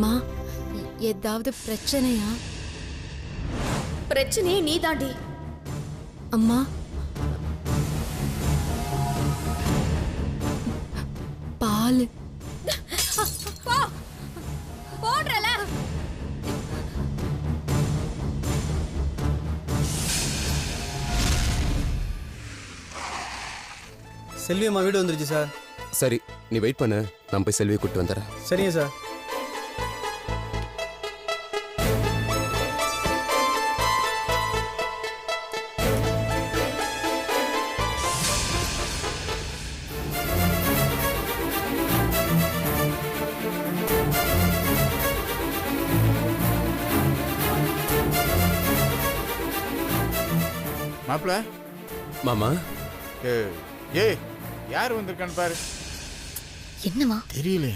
மா ஏதாவது பிரச்சனையா? பிரச்சனையே நீ தாண்டி. அம்மா பால் போடுறல. செல்வி அம்மா வீடு வந்துருச்சு சார். சரி, நீ வெயிட் பண்ணு, நான் போய் செல்வியை கூப்பிட்டு வந்துடுறேன். சரிங்க சார். மாப்பிள. மாமா. ஏய் யார் வந்திருக்கான்னு பாரு. என்னவா தெரியல.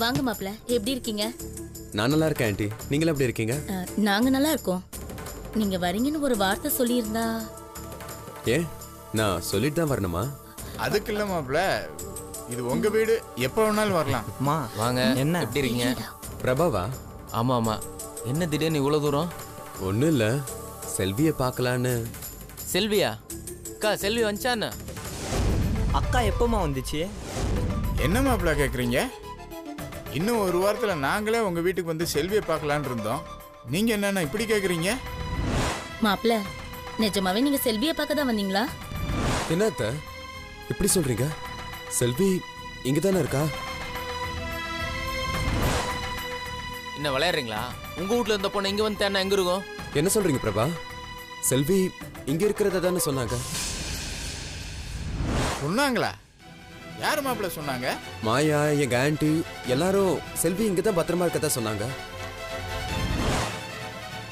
வாங்க மாப்பிள, எப்படி இருக்கீங்க? நான் நல்லா இருக்கேன் ஆண்டி, நீங்களும் எப்படி இருக்கீங்க? நாங்க நல்லா இருக்கோம். நீங்க வரீங்கன்னு ஒரு வார்த்தை சொல்லியிருந்தா. ஏன் நான் சொல்லிட்டு தான் வரணுமா? அதுக்கு இல்ல மாப்பிள, இது உங்க வீடு, எப்ப வேணாலும் வரலாம். அம்மா வாங்க. என்ன எப்படி இருக்கீங்க? பிரபாவா? ஆமா ஆமா. என்ன திடீர்னு இவ்வளவு தூரம்? ஒன்றும் இல்லை, செல்வியை பார்க்கலான்னு. செல்வியா? அக்கா செல்வி வந்துச்சான்னு? அக்கா எப்பமா வந்துச்சு? என்ன மாப்பிள கேக்குறீங்க? இன்னும் ஒரு வாரத்துல நாங்களே உங்க வீட்டுக்கு வந்து செல்வியை பார்க்கலான்னு இருந்தோம். நீங்க என்னன்னா இப்படி கேக்குறீங்க? மாப்பிள, நிஜமாவே நீங்க செல்வியை பார்க்க தான் வந்தீங்களா? என்னத்த இப்படி சொல்றீங்க? செல்வி இங்க தானே இருக்கா? என்ன விளையாடுறீங்களா? உங்க வீட்ல இருந்த பொண்ணு இங்க வந்து தேன்னா எங்க இருக்கும்? என்ன சொல்றீங்க பிரபா? செல்வி இங்க இருக்கிறத தானே சொன்னாங்க. சொன்னாங்களா? யாரு மாப்பிள சொன்னாங்க? மாயா, எங்க ஆண்டி எல்லாரும் செல்வி இங்க தான் பத்திரமா இருக்கதா சொன்னாங்க.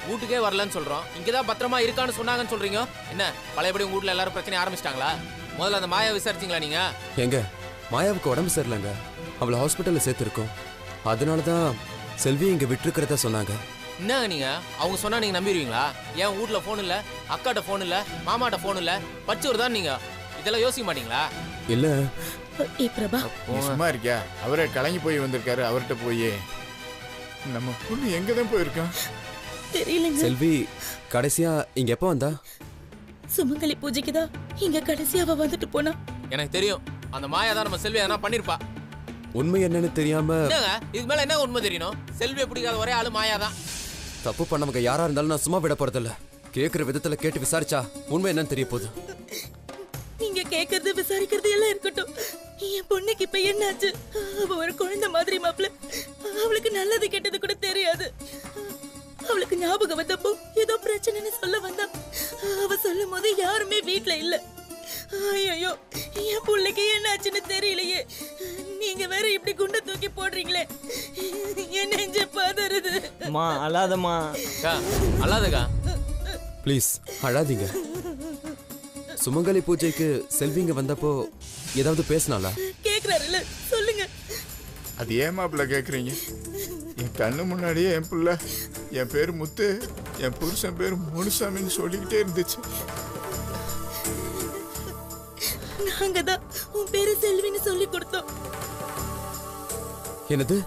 வீட்டுக்கே வரலன்னு சொல்றோம், இங்கதான் பத்திரமா இருக்கான்னு சொன்னாங்கன்னு சொல்றீங்க. என்ன பழையபடி உங்க வீட்ல எல்லாரும் பிரச்சனை ஆரம்பிச்சிட்டாங்களா? முதல்ல அந்த மாயா விசாரிச்சிங்களா நீங்க? எங்க மாயாவுக்கு உடம்பு சரியில்லைங்க, அவளை ஹாஸ்பிட்டல்ல சேர்த்துருக்கோம். அதனாலதான் செல்வி இங்க விட்டுருக்கிறதா சொன்னாங்க. என்னங்க நீங்க? அவங்க சொன்னா நீங்க நம்பிடுவீங்களா? ஏன் வீட்ல போன் இல்ல, அக்காட்ட போன் இல்ல, மாமாட்ட போன் இல்ல, பச்சூர் தான் நீங்க. இதெல்லாம் யோசிக்க மாட்டீங்களா? இல்ல பிரபா, நீ சும்மா இருக்கியா? அவரே கலங்கி போய் வந்திருக்காரு. அவர்கிட்ட போய் நம்ம பொண்ணு எங்கதான் போயிருக்கோம் தெரியலங்க. செல்வி கடைசியா இங்க எப்ப வந்தா? சுமங்கலி பூஜைக்கு தான் இங்க கடைசியாவ வந்துட்டு போனா. எனக்கு தெரியும், அந்த மாயா தான் நம்ம செல்வி எதனா பண்ணிருப்பா. உண்மை என்னன்னு தெரியாம. என்னங்க இதுக்கு மேல என்ன உண்மை தெரியணும்? செல்வியை பிடிக்காத ஒரே ஆளு மாயா தான். தப்பு பண்ணவங்க யாரா இருந்தாலும் நான் சும்மா விட போறதில்ல. கேக்குற விதத்துல கேட்டு விசாரிச்சா உண்மை என்னன்னு தெரிய போகுது. நீங்க கேக்குறது விசாரிக்கிறது எல்லாம் இருக்கட்டும். என் பொண்ணுக்கு இப்ப என்னாச்சு? அவ ஒரு குழந்தை மாதிரி மாப்பிள. அவளுக்கு நல்லது கெட்டது கூட தெரியாது. அவளுக்கு ஞாபகம் வந்தப்போ ஏதோ பிரச்சனைன்னு சொல்ல வந்தா. அவ சொல்லும் போது யாருமே வீட்ல இல்ல. ஐயோ, என் பிள்ளைக்கு என்னாச்சுன்னு தெரியலையே. நீங்க வேற இப்படி குண்டை தூக்கி போடுறீங்களே, என் நெஞ்ச பதறுது. அம்மா அழாதம்மா. அக்கா அல்லாதக்கா, ப்ளீஸ் அழாதீங்க. சுமங்கலி பூஜைக்கு செல்விங்க வந்தப்போ ஏதாவது பேசினாளா? கேக்குறாருல்ல, சொல்லுங்க. அது ஏன் மாப்பிள்ள கேக்குறீங்க? என் கண்ணு முன்னாடியே என் புள்ள, என் பேரு முத்து, என் புருஷன் பேரு முனுசாமின்னு சொல்லிக்கிட்டே இருந்துச்சு. நாங்க தான் உன் பேரு செல்வின்னு சொல்லி கொடுத்தோம். என்னது?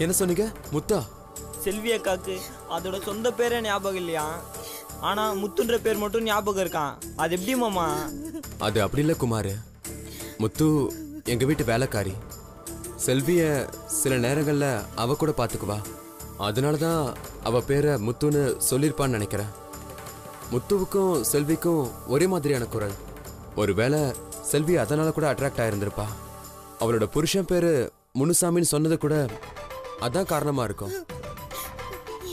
என்ன சொன்னீங்க? முத்தா? செல்வி அக்காக்கு அதோட சொந்த பேரே ஞாபகம் இல்லையா? ஆனா முத்துன்ற பேர் மட்டும் ஞாபகம் இருக்கான். அது எப்படி மாமா? அது அப்படி இல்ல குமார். முத்து எங்க வீட்டு வேலைக்காரி. செல்விய சில நேரங்கள்ல அவ கூட பாத்துக்குவா. அதனாலதான் அவ பேரை முத்துன்னு சொல்லிருப்பான்னு நினைக்கிறேன். முத்துவுக்கும் செல்விக்கும் ஒரே மாதிரியான குரல். ஒருவேளை செல்வி அதனால கூட அட்ராக்ட் ஆயிருந்திருப்பா. அவளோட புருஷன் பேரு முனுசாமின்னு சொன்னது கூட அதான் காரணமா இருக்கும்.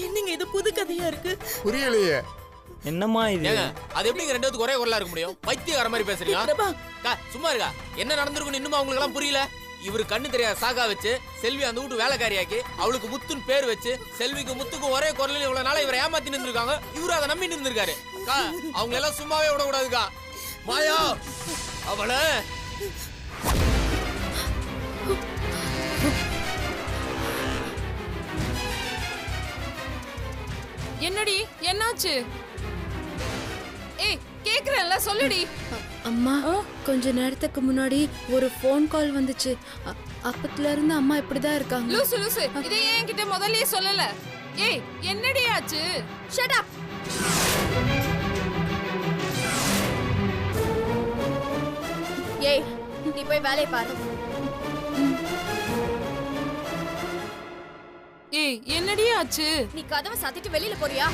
என்னங்க இது புது கதையா இருக்கு? புரியலையே. என்னம்மா இது? ஏங்க அது எப்படிங்க ரெண்டு பேத்துக்கு ஒரே குரலா இருக்க முடியும்? பைத்தியக்கார மாதிரி பேசுறீங்க. பிரபா, அக்கா சும்மா இருக்கா? என்ன நடந்திருக்குன்னு இன்னும் அவங்களுக்கு எல்லாம் புரியல. இவரு கண்ணு தெரியாத சாகா வச்சு செல்வி அந்த வீட்டு வேலைக்காரியாக்கி அவளுக்கு முத்துன்னு பேர் வச்சு செல்விக்கு முத்துக்கும் ஒரே குரலில் இவ்வளவு நாளா இவரை ஏமாத்தி நின்றுருக்காங்க. இவரு அதை நம்பி நின்றுருக்காரு. அக்கா அவங்க எல்லாம் சும்மாவே விடக்கூடாதுக்கா. மாயா அவளை என்னடி என்னாச்சு? ஏய் கேக்குறேன்ல, சொல்லுடி. அம்மா கொஞ்ச நேரத்துக்கு முன்னாடி ஒரு ஃபோன் கால் வந்துச்சு. அப்பத்துல இருந்து அம்மா இப்படிதான் இருக்காங்க. லூசு லூசு இதை ஏன் என்கிட்ட முதல்லயே சொல்லல? ஏய் என்னடி ஆச்சு? Shut up. ஏய் நீ போய் வேலையை பாரு. ஏய் என்னடி ஆச்சு? நீ கதவை சாத்திட்டு வெளியில போறியா?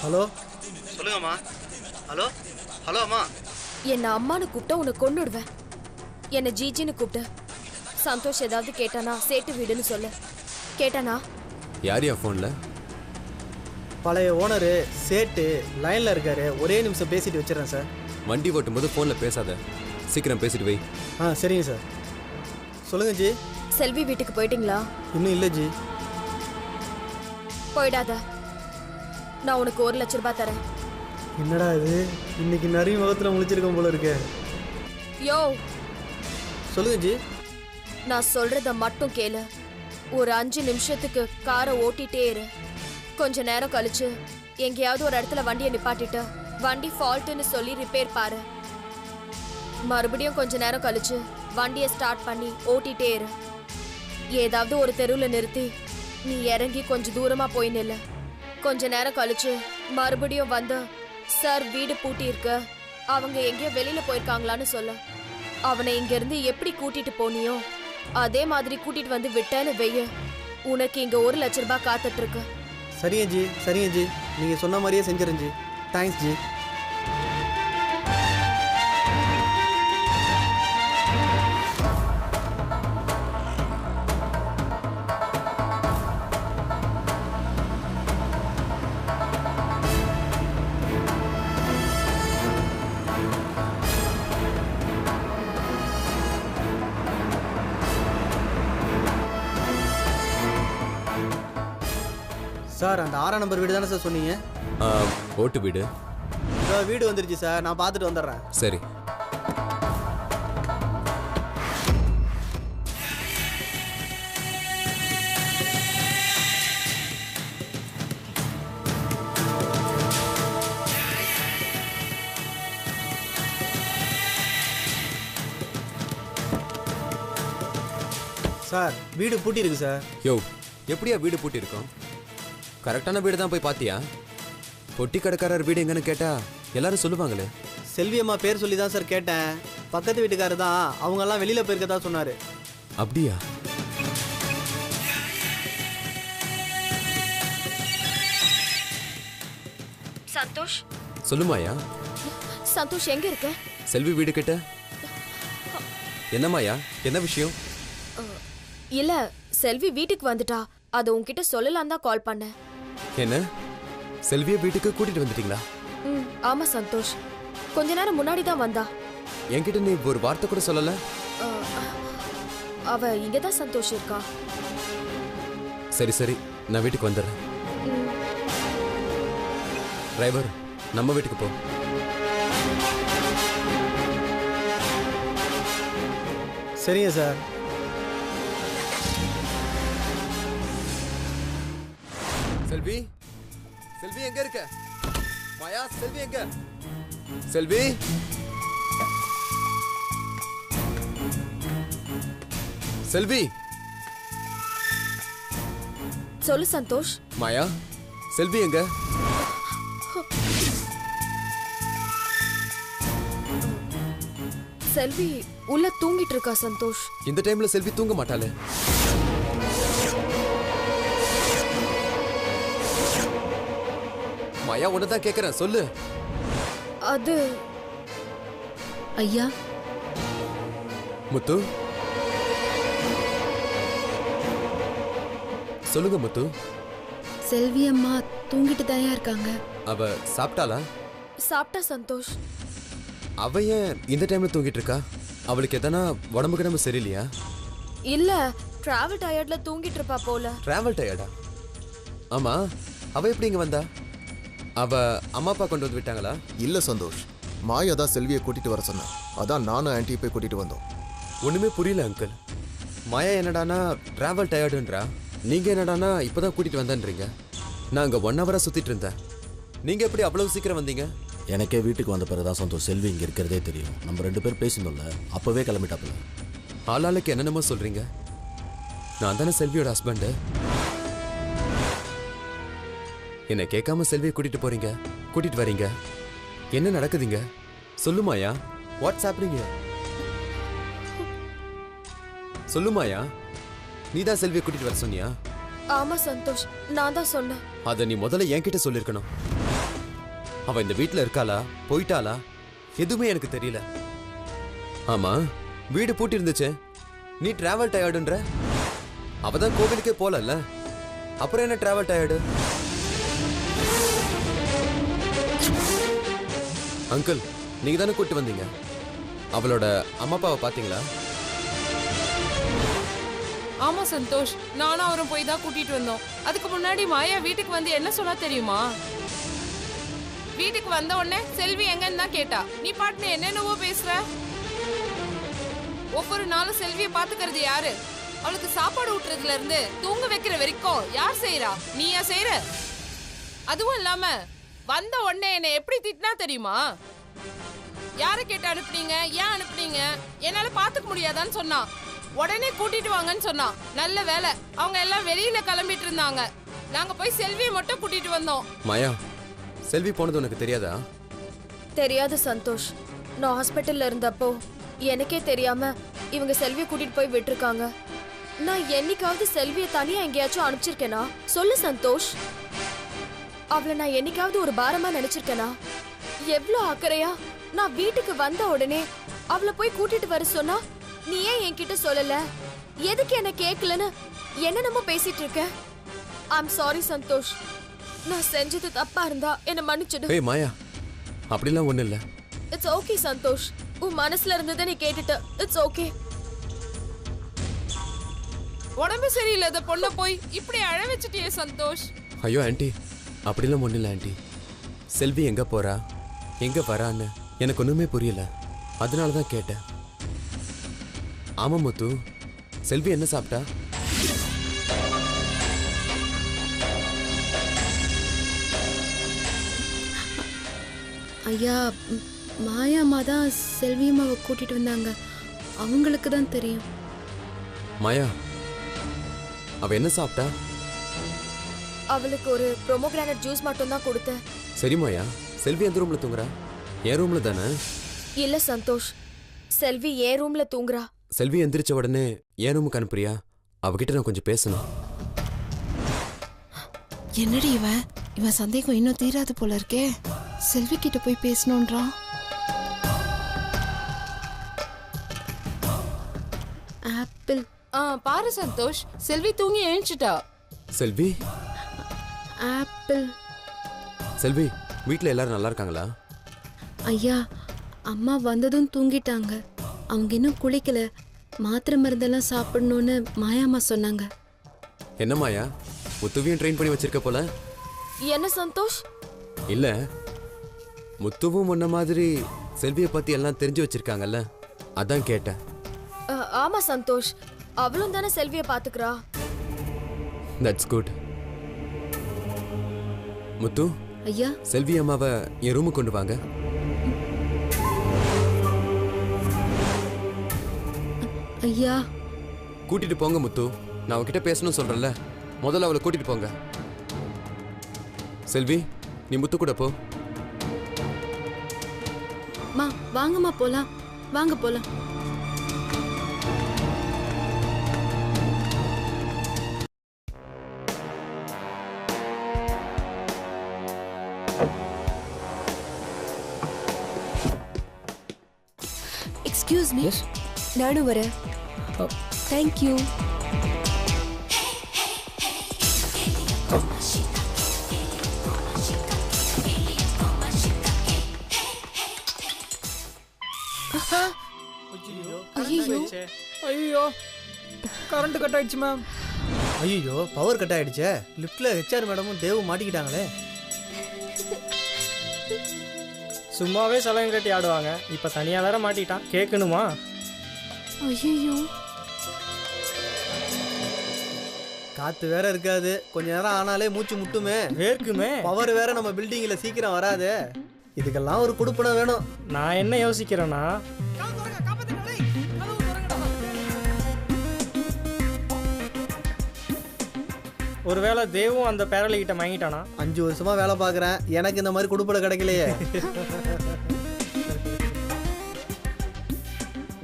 ஹலோ சொல்லுங்கம்மா. ஹலோ ஹலோ அம்மா. என்ன அம்மானு கூப்பிட்டா உன்னை கொன்னுடுவேன். என்ன ஜிஜின்னு கூப்பிட்டு சந்தோஷ் ஏதாவது கேட்டானா சேட்டு வீடுன்னு சொல்லு. கேட்டானா? யார் யா ஃபோனில்? பழைய ஓனரு சேட்டு லைனில் இருக்காரு. ஒரே நிமிஷம் பேசிட்டு வச்சிடறேன் சார். வண்டி ஓட்டும் போது ஃபோனில் பேசாத, சீக்கிரம் பேசிட்டு வை. சரிங்க சார். சொல்லுங்க ஜி. செல்வி வீட்டுக்கு போயிட்டீங்களா? இன்னும் இல்லை ஜி. போயிடாத. நான் உனக்கு 1 லட்ச ரூபாய் தரேன். என்னடா இது, இன்னைக்கு நிறைய முகத்தில் முழிச்சிருக்கோம் போல இருக்கு. யோ சொல்லுங்க ஜி. நான் சொல்றத மட்டும் கேளு. ஒரு 5 நிமிஷத்துக்கு காரை ஓட்டிட்டே இரு. கொஞ்ச நேரம் கழிச்சு எங்கேயாவது ஒரு இடத்துல வண்டியை நிப்பாட்டிட்டு வண்டி ஃபால்ட்டுன்னு சொல்லி ரிப்பேர் பாரு. மறுபடியும் கொஞ்ச நேரம் கழிச்சு வண்டியை ஸ்டார்ட் பண்ணி ஓட்டிட்டே இரு. ஏதாவது ஒரு தெருவில் நிறுத்தி நீ இறங்கி கொஞ்சம் தூரமா போய் நில்லு. கொஞ்ச நேரம் கழிச்சு மறுபடியும் வந்து சார் வீடு பூட்டி இருக்கு, அவங்க எங்கேயோ வெளியில போயிருக்காங்களான்னு சொல்ல. அவனை இங்க இருந்து எப்படி கூட்டிட்டு போனியோ அதே மாதிரி கூட்டிட்டு வந்து விட்டேன்னு வெய்ய. உனக்கு இங்க 1 லட்ச ரூபாய் காத்துட்டு இருக்கு. சரிங்க ஜி சரிங்க ஜி, நீங்கள் சொன்ன மாதிரியே செஞ்சிடறேன் ஜி. Thanks G. சார் அந்த 6ஆம் நம்பர் வீடு தானே சார் சொன்னீங்க? ஓட்டு வீடு. வீடு வந்துருச்சு சார், நான் பார்த்துட்டு வந்துடுறேன். சரி. சார் வீடு பூட்டி இருக்கு சார். யோ எப்படியா வீடு பூட்டி இருக்கோம்? கரெக்டான வீடு தான் போய் பார்த்தியா? பொட்டி கடைக்காரர் வீடு எங்கன்னு கேட்டா எல்லாரும் சொல்லுவாங்களே. செல்வி அம்மா பேர் சொல்லி தான் சார் கேட்டேன். பக்கத்து வீட்டுக்காரர் தான், அவங்கெல்லாம் வெளியில் போயிருக்கதா சொன்னார். அப்படியா? சந்தோஷ். சொல்லுமாயா. சந்தோஷ் எங்க இருக்க? செல்வி வீடு கிட்ட. என்னமாயா, என்ன விஷயம்? இல்ல செல்வி வீட்டுக்கு வந்துட்டா, அது உன்கிட்ட சொல்லலாம் தான் கால் பண்ணேன். என்ன, செல்வியை வீட்டுக்கு கூட்டிட்டு வந்துட்டீங்களா? ஆமா சந்தோஷ், கொஞ்ச நேரம் முன்னாடி தான் வந்தா. என்கிட்ட நீ ஒரு வார்த்தை கூட சொல்லல. அவ இங்கதான் சந்தோஷ் இருக்கா. சரி சரி, நான் வீட்டுக்கு வந்துடுறேன். டிரைவர், நம்ம வீட்டுக்கு போ. சரிங்க சார். செல்வி, செல்வி எங்க இருக்க? மாயா, செல்வி எங்க? செல்வி, செல்வி. சொல்லு சந்தோஷ். மாயா, செல்வி எங்க? செல்வி உள்ள தூங்கிட்டு இருக்கா சந்தோஷ். இந்த டைம்ல செல்வி தூங்க மாட்டாளே. மாயா, உன்னதான் கேக்குறேன், சொல்லு. அது ஐயா. முத்து, சொல்லுங்க முத்து. செல்வி அம்மா தூங்கிட்டு தான் இருக்காங்க. அவ சாப்பிட்டாளா? சாப்பிட்டா சந்தோஷ். அவ ஏன் இந்த டைம்ல தூங்கிட்டு இருக்கா? அவளுக்கு எதனா உடம்பு கிடம்பு சரியில்லையா? இல்ல டிராவல் டயர்ட்ல தூங்கிட்டு இருப்பா போல. டிராவல் டயர்டா? ஆமா, அவ எப்படி இங்க வந்தா? அவ அம்மா அப்பா கொண்டு வந்து விட்டாங்களா? இல்ல சந்தோஷ், மாயா தான் செல்வியை கூட்டிட்டு வர சொன்னா. அதான் நானும் ஆன்ட்டி போய் கூட்டிட்டு வந்தோம். ஒண்ணுமே புரியல அங்கிள். மாயா என்னடானா டிராவல் டயர்டுன்றா, நீங்க என்னடானா இப்பதான் கூட்டிட்டு வந்தேன்றீங்க. நான் அங்க 1 ஹவரா சுத்திட்டு இருந்தேன். நீங்க எப்படி அவ்வளவு சீக்கிரம் வந்தீங்க? எனக்கே வீட்டுக்கு வந்த பிறகுதான் சந்தோஷ் செல்வி இங்கே இருக்கிறதே தெரியும். நம்ம 2 பேர் பேசினோம்ல, அப்போவே கிளம்பிட்டாப்புல. ஆளாளுக்கு என்னென்னமோ சொல்றீங்க. நான் தானே செல்வியோட ஹஸ்பண்டு. என்னை கேட்காம செல்வியை கூட்டிட்டு போறீங்க, கூட்டிட்டு வரீங்க. என்ன நடக்குதுங்க? சொல்லுமாயா, வாட்ஸ் ஹேப்பனிங்? சொல்லுமாயா, நீதான் செல்வியை கூட்டிட்டு வர சொன்னியா? ஆமா சந்தோஷ், நான் தான் சொன்னேன். அதை நீ முதல்ல என்கிட்ட சொல்லிருக்கணும். அவ இந்த வீட்ல இருக்காளா, போயிட்டாளா, எதுவுமே எனக்கு தெரியல. ஆமா, வீடு பூட்டி இருந்துச்சு, நீ டிராவல் டயர்டுன்ற. அவதான் கோவிலுக்கே போலல்ல, அப்புறம் என்ன டிராவல் டயர்டு? அங்கிள், நீங்க தானே கூட்டு வந்தீங்க. அவளோட அம்மா அப்பாவை பாத்தீங்களா? ஆமா சந்தோஷ், நானும் அவரும் போய் தான் கூட்டிட்டு வந்தோம். அதுக்கு முன்னாடி மாயா வீட்டுக்கு வந்து என்ன சொன்னா தெரியுமா? வீட்டுக்கு வந்த உடனே செல்வி எங்கன்னு தான் கேட்டா. நீ பாட்டுன்னு என்னென்னவோ பேசுற. ஒவ்வொரு நாளும் செல்வியை பாத்துக்கிறது யாரு? அவளுக்கு சாப்பாடு ஊட்டுறதுல இருந்து தூங்க வைக்கிற வரைக்கும் யார் செய்யறா? நீயா செய்யற? அதுவும் இல்லாம வந்த உடனே என்னை எப்படி திட்டினா தெரியுமா? யாரை கேட்டு அனுப்புனீங்க, ஏன் அனுப்புனீங்க, என்னால பாத்துக்க முடியாதான்னு சொன்னா. உடனே கூட்டிட்டு வாங்கன்னு சொன்னா. நல்ல வேலை, அவங்க எல்லாம் வெளியில கிளம்பிட்டு இருந்தாங்க. நாங்க போய் செல்வியை மட்டும் கூட்டிட்டு வந்தோம். மாயா, செல்வி போனது உனக்கு தெரியாதா? தெரியாது சந்தோஷ். நான் ஹாஸ்பிட்டல்ல இருந்தப்போ எனக்கே தெரியாம இவங்க செல்வியை கூட்டிட்டு போய் விட்டுருக்காங்க. நான் என்னைக்காவது செல்வியை தனியா எங்கேயாச்சும் அனுப்பிச்சிருக்கேனா? சொல்லு சந்தோஷ். அவளை நான் என்னைக்காவது ஒரு பாரமா நினைச்சிருக்கேனா? எவ்வளவு அக்கறையா நான் வீட்டுக்கு வந்த உடனே அவளை போய் கூட்டிட்டு வர சொன்னா நீ ஏன் என்கிட்ட சொல்லல? எதுக்கு என்ன கேட்கலன்னு என்னென்னமோ பேசிட்டு இருக்க? I'm sorry Santhosh. நான் செஞ்சது தப்பா இருந்தா என்ன மன்னிச்சிடு. ஏய் மாயா, அப்படிலாம் ஒண்ணு இல்ல. It's okay Santhosh. உன் மனசுல இருந்ததை நீ கேட்டுட்ட. It's okay. உடம்பு சரியில்லாத பொண்ணை போய் இப்படி அழ வச்சுட்டியே சந்தோஷ். ஐயோ ஆண்டி, அப்படிலாம் ஒண்ணு இல்ல ஆண்டி. செல்வி எங்க போறா, எங்க வரான்னு எனக்கு ஒண்ணுமே புரியல. அதனால தான் கேட்டேன். ஆமா முத்து, செல்வி என்ன சாப்பிட்டா? ஐயா, மாயாம்மா தான் செல்வியம்மாவை கூட்டிட்டு வந்தாங்க. அவங்களுக்கு தான் தெரியும். மாயா, அவ என்ன சாப்பிட்டா? அவளுக்கு ஒரு ப்ரோமோகிரானட் ஜூஸ் மட்டும் தான் கொடுத்தேன். சரி மாயா, செல்வி எந்த ரூம்ல தூங்குறா? என் ரூம்ல தானே? இல்ல சந்தோஷ், செல்வி என் ரூம்ல தூங்குறா. செல்வி எந்திரிச்ச உடனே என் ரூமுக்கு அனுப்புறியா? அவகிட்ட நான் கொஞ்சம் பேசணும். என்னடி இவன் சந்தேகம் இன்னும் தீராது போல இருக்கே. செல்வி கிட்ட போய் பேசணும்ன்றான். ஆப்பிள். பாரு சந்தோஷ், செல்வி தூங்கி எழுந்துட்டா. செல்வி, ஆப்பிள். செல்வி, வீட்ல எல்லாரும் நல்லா இருக்காங்களா? ஐயா, அம்மா வந்ததும் தூங்கிட்டாங்க. அவங்க இன்னும் குளிக்கல. மாத்திரை மருந்தெல்லாம் சாப்பிடணும்னு மாயாம்மா சொன்னாங்க. என்ன மாயா, முத்துவையும் ட்ரெயின் பண்ணி வச்சிருக்க போல. என்ன சந்தோஷ்? இல்ல, முத்துவும் முன்ன மாதிரி செல்வியை பத்தி எல்லாம் தெரிஞ்சு வச்சிருக்காங்கல்ல, அதான் கேட்டேன். ஆமா சந்தோஷ், அவளும் தானே செல்வியை பாத்துக்கிறா. That's good. முத்து, ஐயா, செல்வி அம்மாவை என் ரூமுக்கு கொண்டு வாங்க. ஐயா, கூட்டிட்டு போங்க முத்து. நான் அவகிட்ட பேசணும் சொல்றேன்ல, முதல்ல அவளை கூட்டிட்டு போங்க. செல்வி, நீ முத்து கூட போ. வாங்கம்மா போலாம். வாங்க போலாம். Excuse me. நானும் வரேன். தேங்க்யூ. ஐயோ, கரண்ட் கட் ஆயிடுச்சு மேம். ஐயோ பவர் கட் ஆயிடுச்சே. லிஃப்ட்ல ஹெச்ஆர் மேடமும் தேவும் மாட்டிக்கிட்டாங்களே. சும்மாவே சலகம் கட்டி ஆடுவாங்க, இப்போ தனியாக வேற மாட்டிட்டான், கேட்கணுமா? ஐயோ காத்து வேற இருக்காது, கொஞ்ச நேரம் ஆனாலே மூச்சு முட்டுமே, வேர்க்குமே. பவர் வேற நம்ம பில்டிங்கில் சீக்கிரம் வராது. இதுக்கெல்லாம் ஒரு குடுப்பனை வேணும். நான் என்ன யோசிக்கிறேன்னா, ஒருவேளை தேவும் அந்த பேரலிகிட்ட வாங்கிட்டானா? 5 வருஷமா வேலை பார்க்குறேன், எனக்கு இந்த மாதிரி குடுப்பனை கிடைக்கலையே.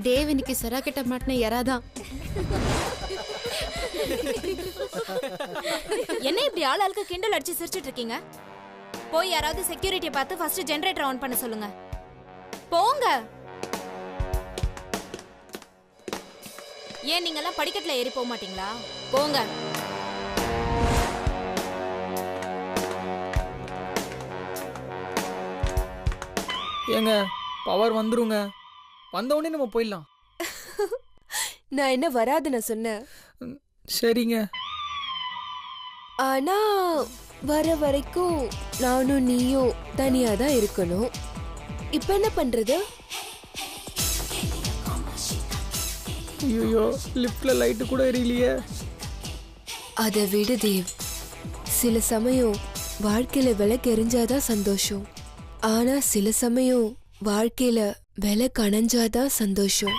தேவ் இன்னைக்கு சரா கிட்ட மாட்டின யாராதான். என்ன இப்படி ஆளுக்கு கிண்டல் அடிச்சு சிரிச்சிட்டு இருக்கீங்க? போய் யாராவது செக்யூரிட்டியை பார்த்து ஃபர்ஸ்ட் ஜெனரேட்டர் ஆன் பண்ண சொல்லுங்க. போங்க. ஏன் நீங்கெல்லாம் படிக்கட்டுல ஏறி போக மாட்டீங்களா? போங்க. ஏங்க பவர் வந்துருங்க, வந்த உடனே நம்ம போயிடலாம். நான் என்ன வராதுன்னு சொன்னேன். சரிங்க. ஆனா வர வரைக்கும் நானும் நீயும் தனியா தான் இருக்கணும். இப்ப என்ன பண்றது? ஐயோ லிஃப்ட்ல லைட்டு கூட எரியலையே. அதை விடு தேவ், சில சமயம் வாழ்க்கையில விளக்கு எரிஞ்சாதான் சந்தோஷம். ஆனா சில சமயம் வாழ்க்கையில விளக்கு அணைஞ்சாதான் சந்தோஷம்.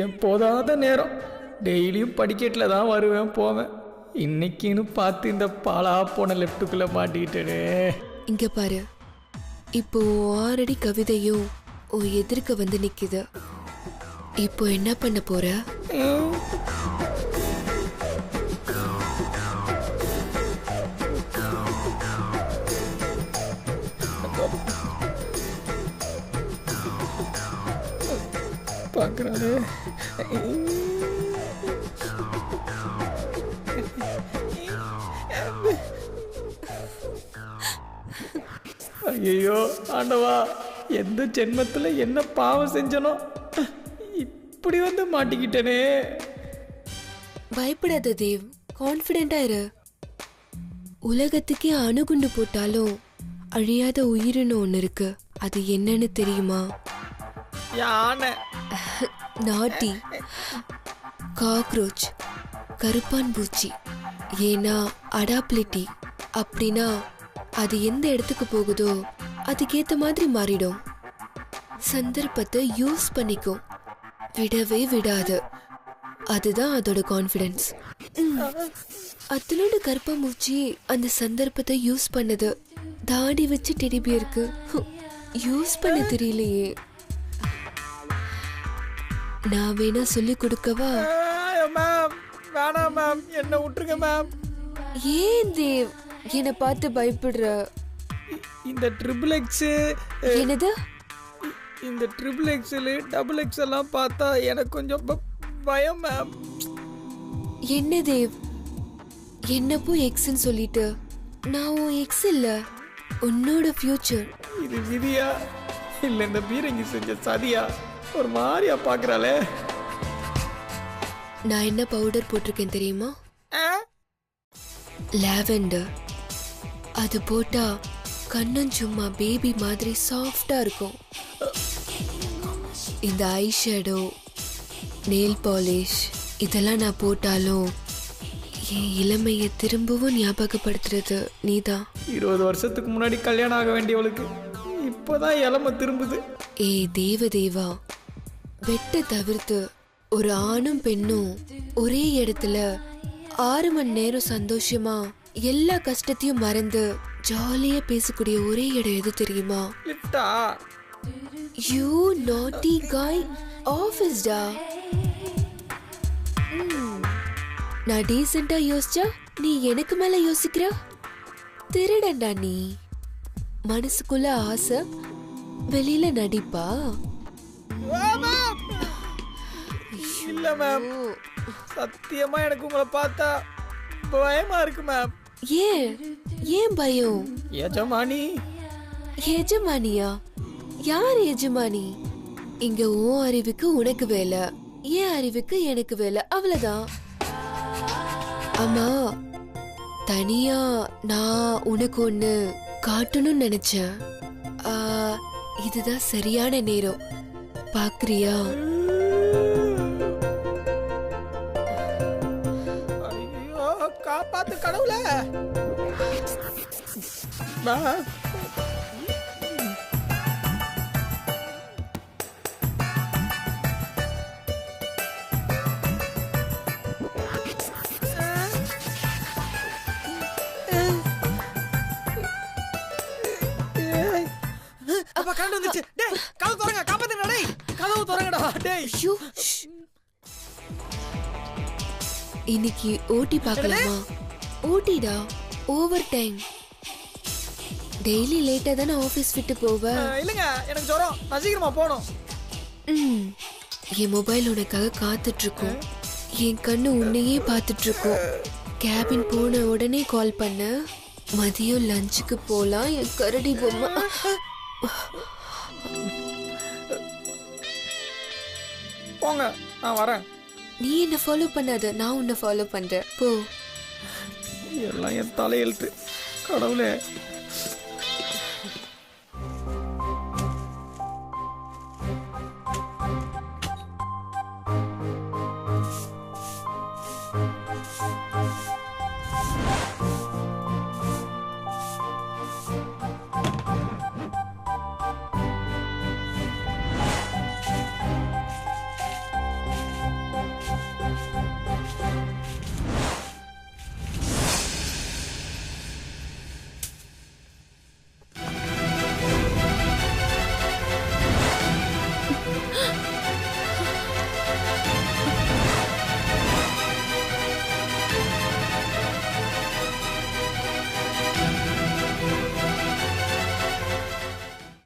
என் போதாத நேரம், டெய்லியும் படிக்கட்டில் தான் வருவேன் போவேன். இன்னைக்குன்னு பார்த்து இந்த பாலா போன லெஃப்ட்டுக்குள்ளே மாட்டிக்கிட்டே. இங்க பாரு, இப்போ 6 அடி கவிதையும் உன் எதிர்க்க வந்து நிக்குது. இப்போ என்ன பண்ண போற? பார்க்குறாரு. ஐயோ ஆண்டவா, எந்த ஜென்மத்தில் என்ன பாவம் செஞ்சனோ இப்படி வந்து மாட்டிக்கிட்டனே. பயப்படாத தேவ், கான்ஃபிடென்ட்டா இரு. உலகத்துக்கே அணுகுண்டு போட்டாலும் அழியாத உயிரினு ஒன்று இருக்கு. அது என்னன்னு தெரியுமா? யானை. நாட்டி, காக்ரோச், கருப்பான் பூச்சி. ஏன்னா அடாப்லிட்டி அப்படின்னா அது எந்த இடத்துக்கு போகுதோ அதுக்கேத்த மாதிரி மாறிடும். சந்தர்ப்பத்தை யூஸ் பண்ணிக்கும், விடவே விடாது. அதுதான் அதோட கான்ஃபிடன்ஸ். அத்தனோட கருப்பாம்பூச்சி அந்த சந்தர்ப்பத்தை யூஸ் பண்ணது. தாடி வச்சு டெடிபியருக்கு யூஸ் பண்ண தெரியலையே. நான் வேணா சொல்லி கொடுக்கவா? மேம் வேணாம் மேம், என்ன விட்டுருங்க மேம். ஏன் தேவ் என்னை பார்த்து பயப்படுற? இந்த ட்ரிபிள் எக்ஸ் என்னது? இந்த ட்ரிபிள் எக்ஸல் டபுள் எக்ஸ் எல்லாம் பார்த்தா எனக்கு கொஞ்சம் பயம் மேம். என்ன தேவ், என்ன போய் எக்ஸ்ன்னு சொல்லிட்டு? நான் உன் எக்ஸ் இல்ல, உன்னோட ஃபியூச்சர். இது விதியா இல்ல இந்த பீரங்கி செஞ்ச சதியா? ஒரு மாதிரியா பாக்குறாளே. நான் என்ன பவுடர் போட்டிருக்கேன் தெரியுமா? லாவெண்டர். அது போட்டா கண்ணன் சும்மா பேபி மாதிரி சாஃப்டா இருக்கும். இந்த ஐ ஷேடோ, நெயில் பாலிஷ் இதெல்லாம் நான் போட்டாலும் என் இளமையை திரும்பவும் ஞாபகப்படுத்துறது நீதான். 20 வருஷத்துக்கு முன்னாடி கல்யாணம் ஆக வேண்டியவளுக்கு இப்போதான் இளமை திரும்புது. ஏய் தேவதேவா, வெட்ட தவிர்த்து ஒரு ஆணும் பெண்ணும் ஒரே இடத்துல 6 மணி நேரம் சந்தோஷமா எல்லா கஷ்டத்தையும் மறந்து ஜாலியா பேசக்கூடிய ஒரே இடம் எது தெரியுமா? லிஃப்டா? யூ நாட்டி காய், ஆபீஸ்டா. நான் டீசெண்டா யோசிச்சா நீ எனக்கு மேல யோசிக்கிற? திருடண்டா நீ. மனசுக்குள்ள ஆசை, வெளியில நடிப்பா? இல்ல மேம், சத்தியமா எனக்கு உங்களை பார்த்தா பயமா இருக்கு மேம். ஏன் பயம்? எஜமானி. எஜமானியா? யார் எஜமானி? இங்க உன் அறிவுக்கு உனக்கு வேலை, என் அறிவுக்கு எனக்கு வேலை, அவ்வளவுதான். அம்மா, தனியா நான் உனக்கு ஒண்ணு காட்டணும்னு நினைச்சேன். இதுதான் சரியான நேரம், பாக்குறியா? காப்பாத்து கடவுளே. அப்பா கரண்ட் வந்துச்சு. டேய் கதவு திறங்க, காப்பாத்துங்கடா. டேய் கதவு திறங்கடா. டேய் இன்னைக்கு ஓட்டி பார்க்கலாமா? ஓட்டிடா, ஓவர் டைம். டெய்லி லேட்டா தானே ஆபீஸ் விட்டு போவ? இல்லங்க, எனக்கு ஜுரம், நான் சீக்கிரமா போணும். என் மொபைல் உனக்காக காத்துட்டு இருக்கும், என் கண்ணு உன்னையே பார்த்துட்டு இருக்கும். கேபின் போன உடனே கால் பண்ண. மதியம் லஞ்சுக்கு போலாம் என் கரடி பொம்மை. போங்க, நான் வரேன். நீ என்ன ஃபாலோ பண்ணாத, நான் உன்னை ஃபாலோ பண்றேன். போ. எல்லாம் என் தலையெழுத்து. கடவுளே,